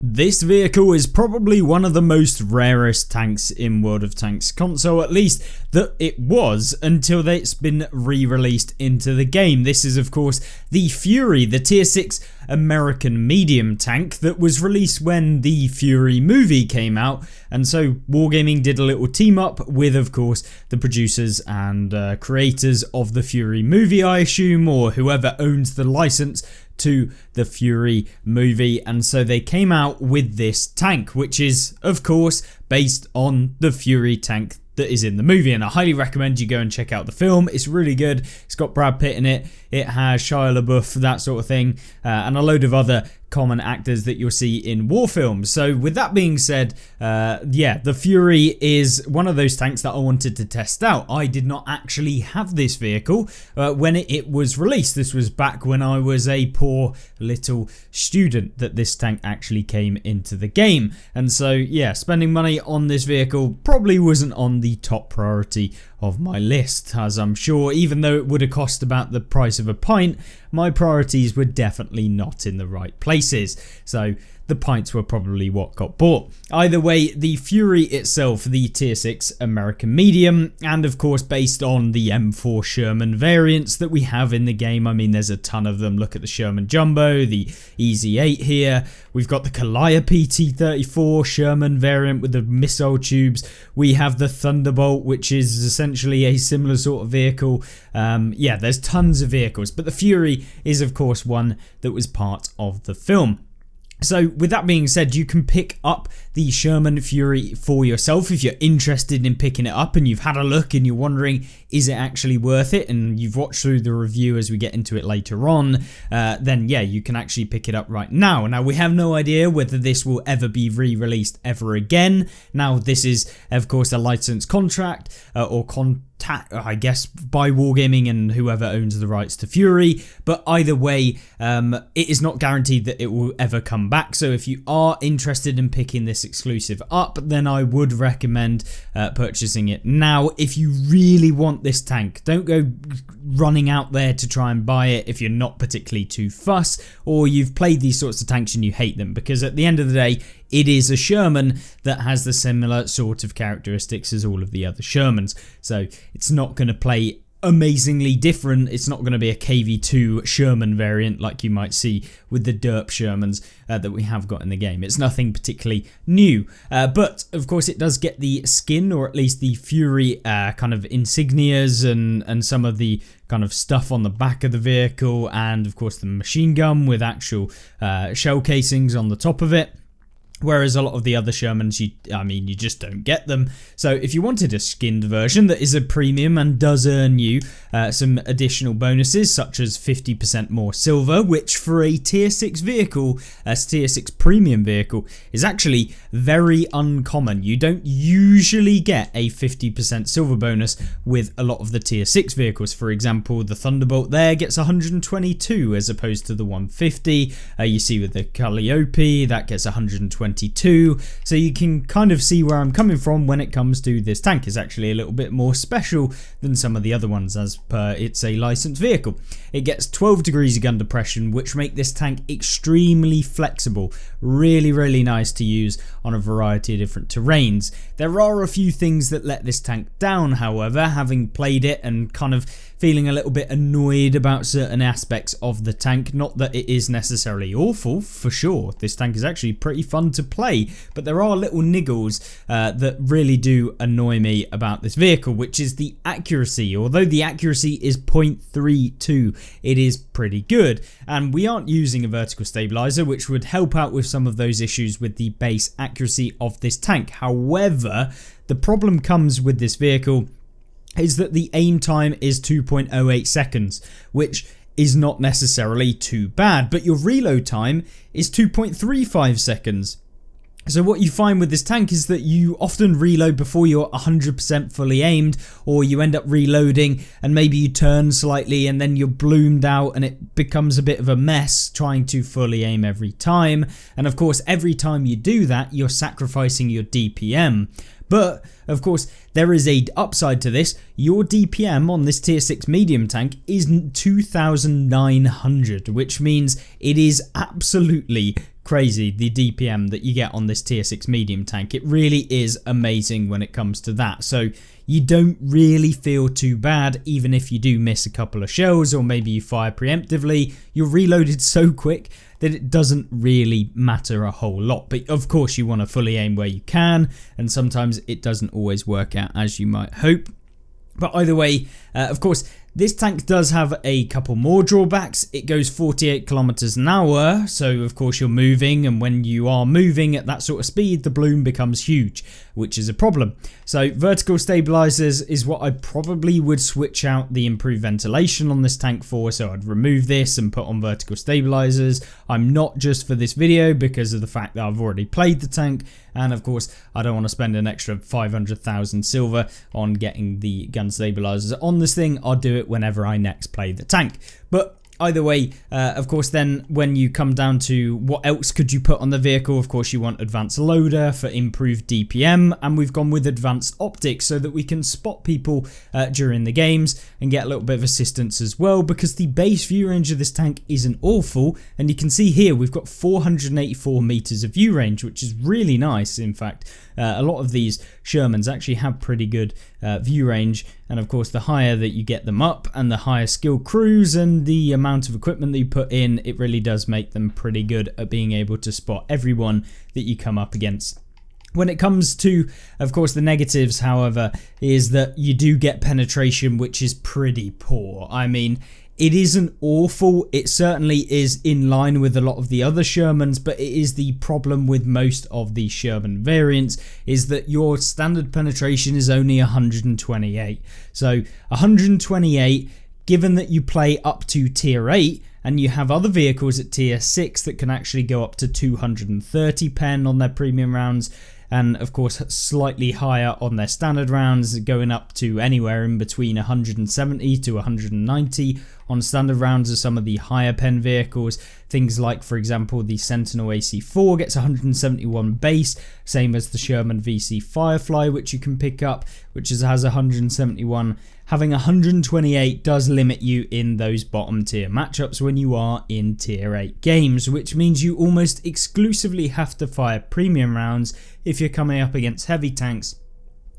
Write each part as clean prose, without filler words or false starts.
This vehicle is probably one of the most rarest tanks in World of Tanks console, at least that it was until it's been re-released into the game. This is of course the Fury, the tier 6 American medium tank that was released when the Fury movie came out, and so Wargaming did a little team up with of course the producers and creators of the Fury movie, I assume, or whoever owns the license to the Fury movie, and so they came out with this tank, which is of course based on the Fury tank that is in the movie, and I highly recommend you go and check out the film. It's really good. It's got Brad Pitt in it, it has Shia LaBeouf, that sort of thing, and a load of other common actors that you'll see in war films. So with that being said, yeah, the Fury is one of those tanks that I wanted to test out. I did not actually have this vehicle when it was released. This was back when I was a poor little student that this tank actually came into the game, and so yeah, spending money on this vehicle probably wasn't on the top priority of my list, as I'm sure even though it would have cost about the price of a pint, my priorities were definitely not in the right places, so the pints were probably what got bought. Either way, the Fury itself, the tier 6 American medium, and of course based on the M4 Sherman variants that we have in the game. I mean, there's a ton of them. Look at the Sherman Jumbo, the Easy 8 here. We've got the Calliope T-34 Sherman variant with the missile tubes. We have the Thunderbolt, which is essentially a similar sort of vehicle. Yeah, there's tons of vehicles, but the Fury is of course one that was part of the film. So with that being said, you can pick up the Sherman Fury for yourself if you're interested in picking it up and you've had a look and you're wondering, is it actually worth it, and you've watched through the review as we get into it later on, then yeah, you can actually pick it up right now. Now we have no idea whether this will ever be re-released ever again. Now this is of course a license contract or I guess by Wargaming and whoever owns the rights to Fury, but either way it is not guaranteed that it will ever come back. So if you are interested in picking this exclusive up, then I would recommend purchasing it now. If you really want this tank, don't go running out there to try and buy it if you're not particularly too fussed, or you've played these sorts of tanks and you hate them, because at the end of the day it is a Sherman that has the similar sort of characteristics as all of the other Shermans, so it's not going to play amazingly different. It's not going to be a KV2 Sherman variant like you might see with the Derp Shermans that we have got in the game. It's nothing particularly new, but of course it does get the skin, or at least the Fury kind of insignias and some of the kind of stuff on the back of the vehicle, and of course the machine gun with actual shell casings on the top of it. Whereas a lot of the other Shermans, you just don't get them. So if you wanted a skinned version that is a premium and does earn you some additional bonuses, such as 50% more silver, which for a tier 6 vehicle, a tier 6 premium vehicle, is actually very uncommon. You don't usually get a 50% silver bonus with a lot of the tier 6 vehicles. For example, the Thunderbolt there gets 122 as opposed to the 150. You see with the Calliope, that gets 122. So you can kind of see where I'm coming from when it comes to this tank. Is actually a little bit more special than some of the other ones, as per it's a licensed vehicle. It gets 12 degrees of gun depression, which make this tank extremely flexible. Really nice to use on a variety of different terrains. There are a few things that let this tank down, however, having played it and kind of feeling a little bit annoyed about certain aspects of the tank. Not that it is necessarily awful, for sure. This tank is actually pretty fun to play, but there are little niggles that really do annoy me about this vehicle, which is the accuracy. Although the accuracy is 0.32, it is pretty good, and we aren't using a vertical stabilizer, which would help out with some of those issues with the base accuracy of this tank. However, the problem comes with this vehicle is that the aim time is 2.08 seconds, which is not necessarily too bad, but your reload time is 2.35 seconds. So what you find with this tank is that you often reload before you're 100% fully aimed, or you end up reloading and maybe you turn slightly and then you're bloomed out and it becomes a bit of a mess trying to fully aim every time. And of course, every time you do that, you're sacrificing your DPM. But of course, there is a upside to this. Your DPM on this tier 6 medium tank is 2,900, which means it is absolutely crazy, the DPM that you get on this tier 6 medium tank. It really is amazing when it comes to that. So you don't really feel too bad, even if you do miss a couple of shells or maybe you fire preemptively. You're reloaded so quick that it doesn't really matter a whole lot. But of course you want to fully aim where you can, and sometimes it doesn't always work out as you might hope. But either way, of course, this tank does have a couple more drawbacks. It goes 48 kilometers an hour, so of course you're moving, and when you are moving at that sort of speed, the bloom becomes huge, which is a problem. So vertical stabilizers is what I probably would switch out the improved ventilation on this tank for, so I'd remove this and put on vertical stabilizers. I'm not just for this video because of the fact that I've already played the tank, and of course I don't want to spend an extra 500,000 silver on getting the gun stabilizers on this thing. I'll do it whenever I next play the tank. But either way, of course, then when you come down to what else could you put on the vehicle, of course you want advanced loader for improved DPM, and we've gone with advanced optics so that we can spot people during the games and get a little bit of assistance as well, because the base view range of this tank isn't awful, and you can see here we've got 484 meters of view range, which is really nice. In fact, a lot of these Shermans actually have pretty good view range, and of course the higher that you get them up and the higher skill crews and the amount of equipment that you put in, it really does make them pretty good at being able to spot everyone that you come up against. When it comes to, of course, the negatives, however, is that you do get penetration, which is pretty poor. I mean, it isn't awful, it certainly is in line with a lot of the other Shermans, but it is the problem with most of the Sherman variants, is that your standard penetration is only 128. So 128, given that you play up to tier 8, and you have other vehicles at tier 6 that can actually go up to 230 pen on their premium rounds, and of course slightly higher on their standard rounds, going up to anywhere in between 170 to 190 on standard rounds of some of the higher pen vehicles. Things like, for example, the Sentinel AC4 gets 171 base, same as the Sherman VC Firefly, which you can pick up, which has 171. Having 128 does limit you in those bottom tier matchups when you are in tier 8 games, which means you almost exclusively have to fire premium rounds if you're coming up against heavy tanks,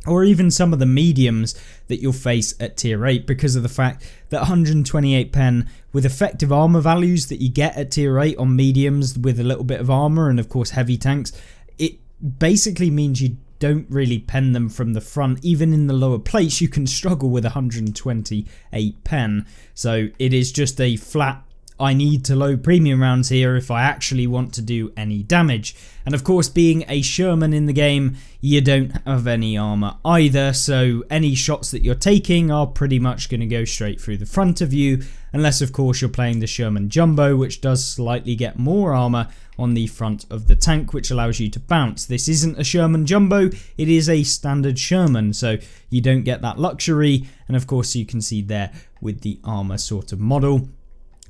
or even some of the mediums that you'll face at tier 8, because of the fact that 128 pen with effective armor values that you get at tier 8 on mediums with a little bit of armor and of course heavy tanks, it basically means you don't really pen them from the front. Even in the lower plates you can struggle with 128 pen, so it is just a flat, I need to load premium rounds here if I actually want to do any damage. And of course, being a Sherman in the game, you don't have any armor either, so any shots that you're taking are pretty much going to go straight through the front of you, unless of course you're playing the Sherman Jumbo, which does slightly get more armor on the front of the tank, which allows you to bounce. This isn't a Sherman Jumbo, it is a standard Sherman, so you don't get that luxury, and of course you can see there with the armor sort of model.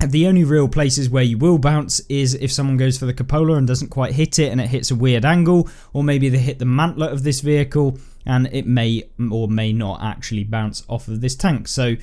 The only real places where you will bounce is if someone goes for the cupola and doesn't quite hit it and it hits a weird angle, or maybe they hit the mantler of this vehicle and it may or may not actually bounce off of this tank. So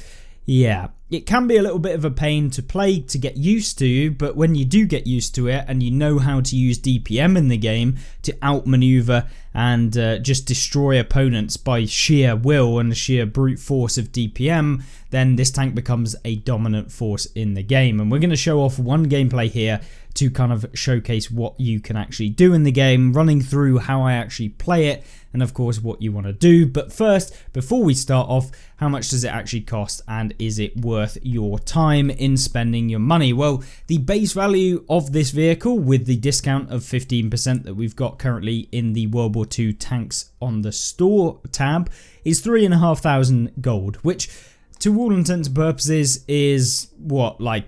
yeah, it can be a little bit of a pain to play to get used to, but when you do get used to it and you know how to use DPM in the game to outmaneuver and just destroy opponents by sheer will and the sheer brute force of DPM, then this tank becomes a dominant force in the game. And we're going to show off one gameplay here to kind of showcase what you can actually do in the game, running through how I actually play it and of course what you want to do. But first, before we start off, how much does it actually cost and is it worth your time in spending your money? Well, the base value of this vehicle with the discount of 15% that we've got currently in the World War II tanks on the store tab is 3,500 gold, which to all intents and purposes is what, like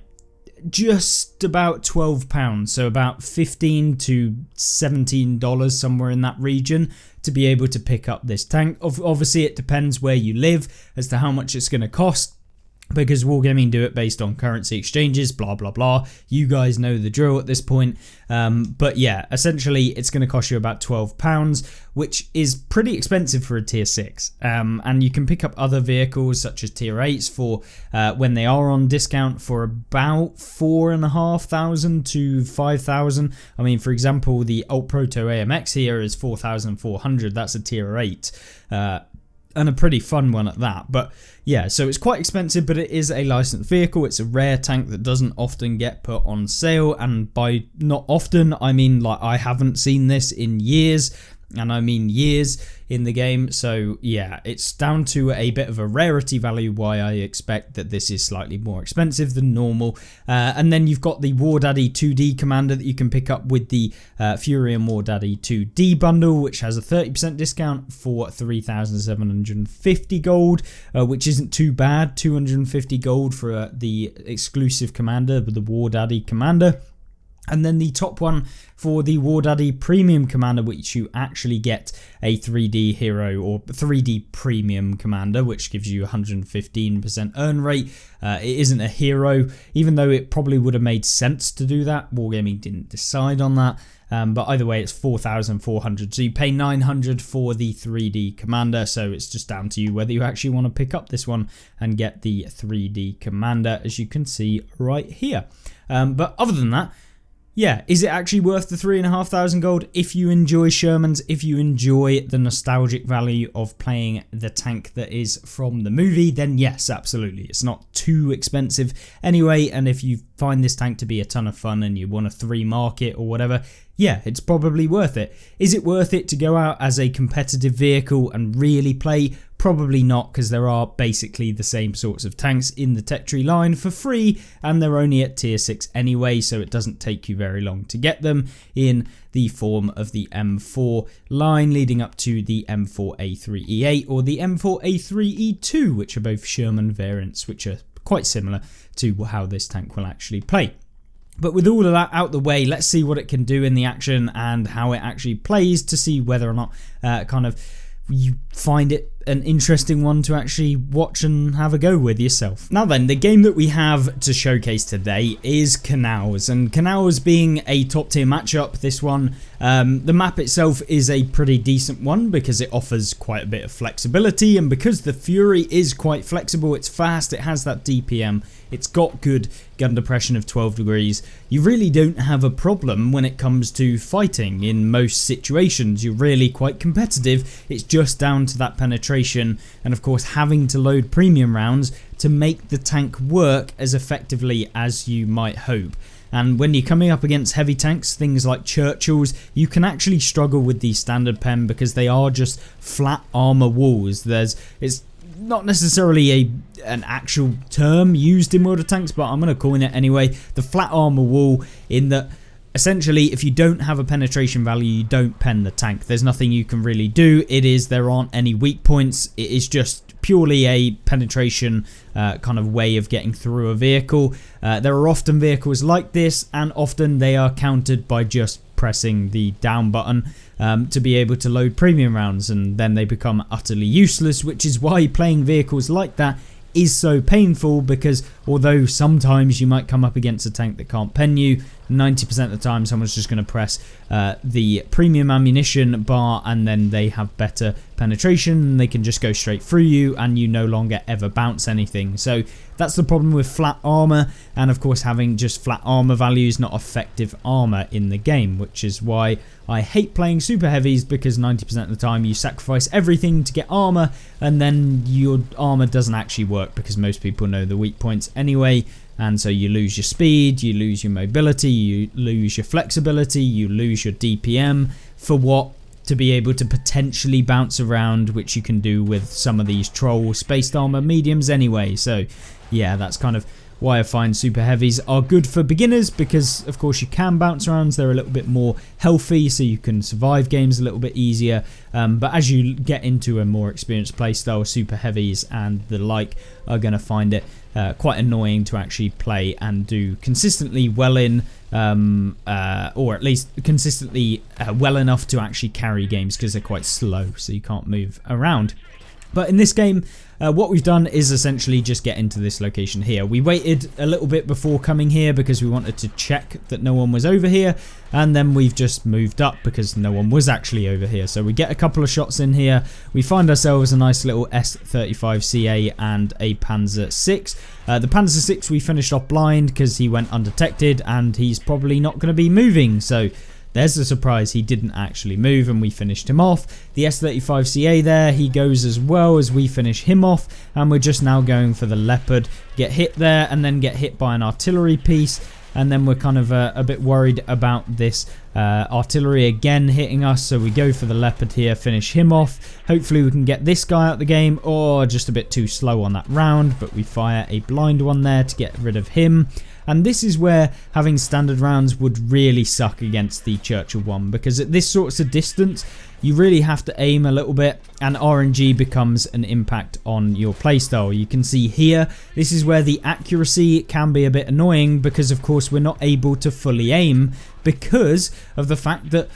just about £12, so about $15 to $17, somewhere in that region, to be able to pick up this tank. Obviously it depends where you live as to how much it's going to cost. because Wargaming do it based on currency exchanges, blah blah blah. You guys know the drill at this point. But yeah, essentially it's going to cost you about £12, which is pretty expensive for a tier 6. And you can pick up other vehicles such as tier 8s for when they are on discount for about 4,500 to 5,000. I mean, for example, the Alt Proto AMX here is 4,400. That's a tier 8. And a pretty fun one at that. But yeah, so it's quite expensive, but it is a licensed vehicle. It's a rare tank that doesn't often get put on sale, and by not often I mean like I haven't seen this in years, and I mean years in the game. So yeah, it's down to a bit of a rarity value why I expect that this is slightly more expensive than normal. And then you've got the War Daddy 2D commander that you can pick up with the Furion War Daddy 2D bundle, which has a 30% discount for 3,750 gold, which isn't too bad. 250 gold for the exclusive commander, the War Daddy commander. And then the top one for the War Daddy Premium Commander, which you actually get a 3D hero or 3D Premium Commander, which gives you 115% earn rate. It isn't a hero, even though it probably would have made sense to do that. Wargaming didn't decide on that. But either way, it's 4,400. So you pay 900 for the 3D Commander. So it's just down to you whether you actually want to pick up this one and get the 3D Commander, as you can see right here. But other than that, yeah, is it actually worth the 3,500 gold? If you enjoy Shermans, if you enjoy the nostalgic value of playing the tank that is from the movie, then yes, absolutely. It's not too expensive anyway, and if you find this tank to be a ton of fun and you want to 3 mark it or whatever, yeah, it's probably worth it. Is it worth it to go out as a competitive vehicle and really play? Probably not, because there are basically the same sorts of tanks in the tech tree line for free, and they're only at tier 6 anyway, so it doesn't take you very long to get them in the form of the M4 line leading up to the M4A3E8 or the M4A3E2, which are both Sherman variants, which are quite similar to how this tank will actually play. But with all of that out the way, let's see what it can do in the action and how it actually plays to see whether or not you find it an interesting one to actually watch and have a go with yourself. Now then, the game that we have to showcase today is Canals, and Canals being a top tier matchup, this one, the map itself is a pretty decent one because it offers quite a bit of flexibility, and because the Fury is quite flexible, it's fast, it has that DPM, it's got good gun depression of 12 degrees, you really don't have a problem when it comes to fighting in most situations. You're really quite competitive, it's just down to that penetration and of course having to load premium rounds to make the tank work as effectively as you might hope. And when you're coming up against heavy tanks, things like Churchills, you can actually struggle with the standard pen because they are just flat armor walls. It's not necessarily an actual term used in World of Tanks, but I'm going to coin it anyway. The flat armor wall, in that essentially if you don't have a penetration value, you don't pen the tank. There's nothing you can really do. There aren't any weak points. It is just purely a penetration kind of way of getting through a vehicle. There are often vehicles like this, and often they are countered by just pressing the down button to be able to load premium rounds, and then they become utterly useless, which is why playing vehicles like that is so painful, because although sometimes you might come up against a tank that can't pen you, 90% of the time someone's just going to press the premium ammunition bar, and then they have better penetration and they can just go straight through you and you no longer ever bounce anything. So that's the problem with flat armor, and of course having just flat armor value is not effective armor in the game, which is why I hate playing super heavies, because 90% of the time you sacrifice everything to get armor and then your armor doesn't actually work because most people know the weak points anyway, and so you lose your speed, you lose your mobility, you lose your flexibility, you lose your DPM for what? To be able to potentially bounce around, which you can do with some of these troll spaced armor mediums anyway. So yeah, that's kind of why I find super heavies are good for beginners, because of course you can bounce around, they're a little bit more healthy, so you can survive games a little bit easier. But as you get into a more experienced playstyle, super heavies and the like are going to find it quite annoying to actually play and do consistently well in, or at least consistently well enough to actually carry games, because they're quite slow, so you can't move around. But in this game, what we've done is essentially just get into this location here. We waited a little bit before coming here because we wanted to check that no one was over here, and then we've just moved up because no one was actually over here. So we get a couple of shots in here. We find ourselves a nice little S35CA and a Panzer 6. The Panzer 6 we finished off blind because he went undetected and he's probably not going to be moving. So there's the surprise, he didn't actually move and we finished him off. The S35CA there, he goes as well as we finish him off, and we're just now going for the Leopard. Get hit there and then get hit by an artillery piece, and then we're kind of a bit worried about this artillery again hitting us, so we go for the Leopard here, finish him off. Hopefully we can get this guy out the game, or just a bit too slow on that round, but we fire a blind one there to get rid of him. And this is where having standard rounds would really suck against the Churchill one, because at this sort of distance you really have to aim a little bit, and RNG becomes an impact on your playstyle. You can see here, this is where the accuracy can be a bit annoying, because of course we're not able to fully aim because of the fact that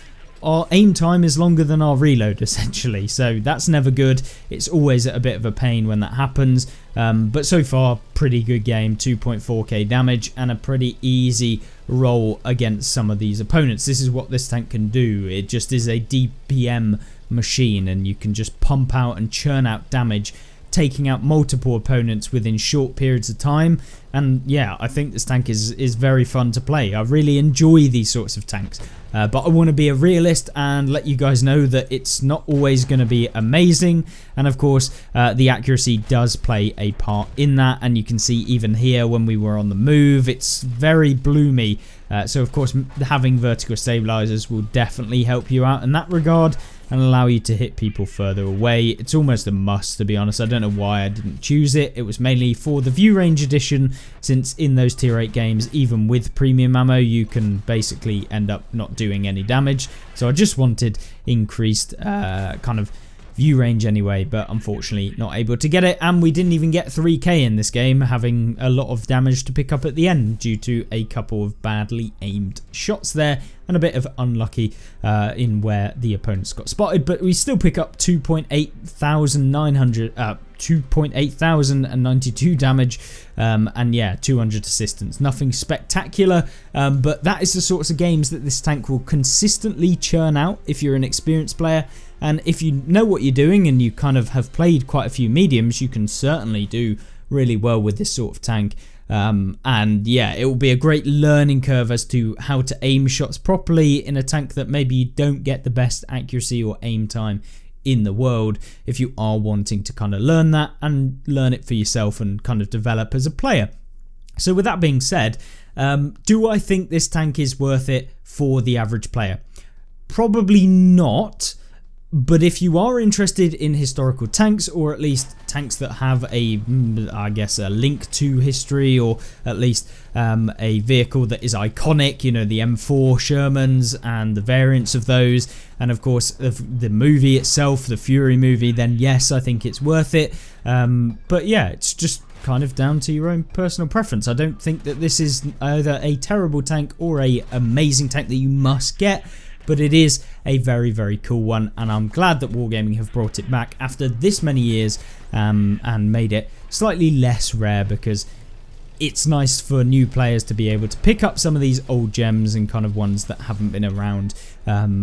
our aim time is longer than our reload essentially, so that's never good. It's always a bit of a pain when that happens, but so far pretty good game, 2.4k damage and a pretty easy roll against some of these opponents. This is what this tank can do. It just is a DPM machine, and you can just pump out and churn out damage, taking out multiple opponents within short periods of time. And yeah, I think this tank is very fun to play. I really enjoy these sorts of tanks, but I want to be a realist and let you guys know that it's not always going to be amazing, and of course the accuracy does play a part in that. And you can see even here when we were on the move, it's very bloomy, so of course having vertical stabilizers will definitely help you out in that regard and allow you to hit people further away. It's almost a must, to be honest. I don't know why I didn't choose it. It was mainly for the View Range edition, since in those tier 8 games, even with premium ammo, you can basically end up not doing any damage. So I just wanted increased kind of view range anyway, but unfortunately not able to get it, and we didn't even get 3k in this game, having a lot of damage to pick up at the end due to a couple of badly aimed shots there and a bit of unlucky in where the opponents got spotted. But we still pick up 2,892 damage, and yeah, 200 assistance. Nothing spectacular, but that is the sorts of games that this tank will consistently churn out if you're an experienced player. And if you know what you're doing and you kind of have played quite a few mediums, you can certainly do really well with this sort of tank. And yeah, it will be a great learning curve as to how to aim shots properly in a tank that maybe you don't get the best accuracy or aim time in the world, if you are wanting to kind of learn that and learn it for yourself and kind of develop as a player. So with that being said, do I think this tank is worth it for the average player? Probably not. But if you are interested in historical tanks, or at least tanks that have a, I guess, a link to history, or at least a vehicle that is iconic, you know, the M4 Shermans and the variants of those, and of course the movie itself, the Fury movie, then yes, I think it's worth it. But yeah, it's just kind of down to your own personal preference. I don't think that this is either a terrible tank or a amazing tank that you must get, but it is a very, very cool one, and I'm glad that Wargaming have brought it back after this many years, and made it slightly less rare, because it's nice for new players to be able to pick up some of these old gems and kind of ones that haven't been around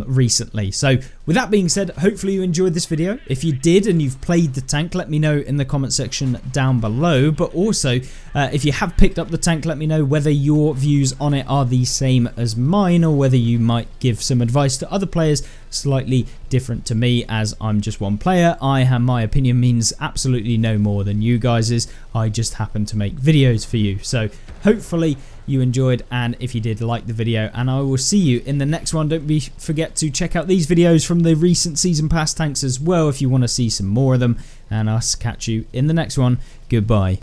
recently. So with that being said, hopefully you enjoyed this video. If you did and you've played the tank, let me know in the comment section down below. But also if you have picked up the tank, let me know whether your views on it are the same as mine, or whether you might give some advice to other players slightly different to me, as I'm just one player. My opinion means absolutely no more than you guys's. I just happen to make videos for you. So hopefully you enjoyed, and if you did, like the video, and I will see you in the next one. Don't forget to check out these videos from the recent season pass tanks as well if you want to see some more of them, and I'll catch you in the next one. Goodbye.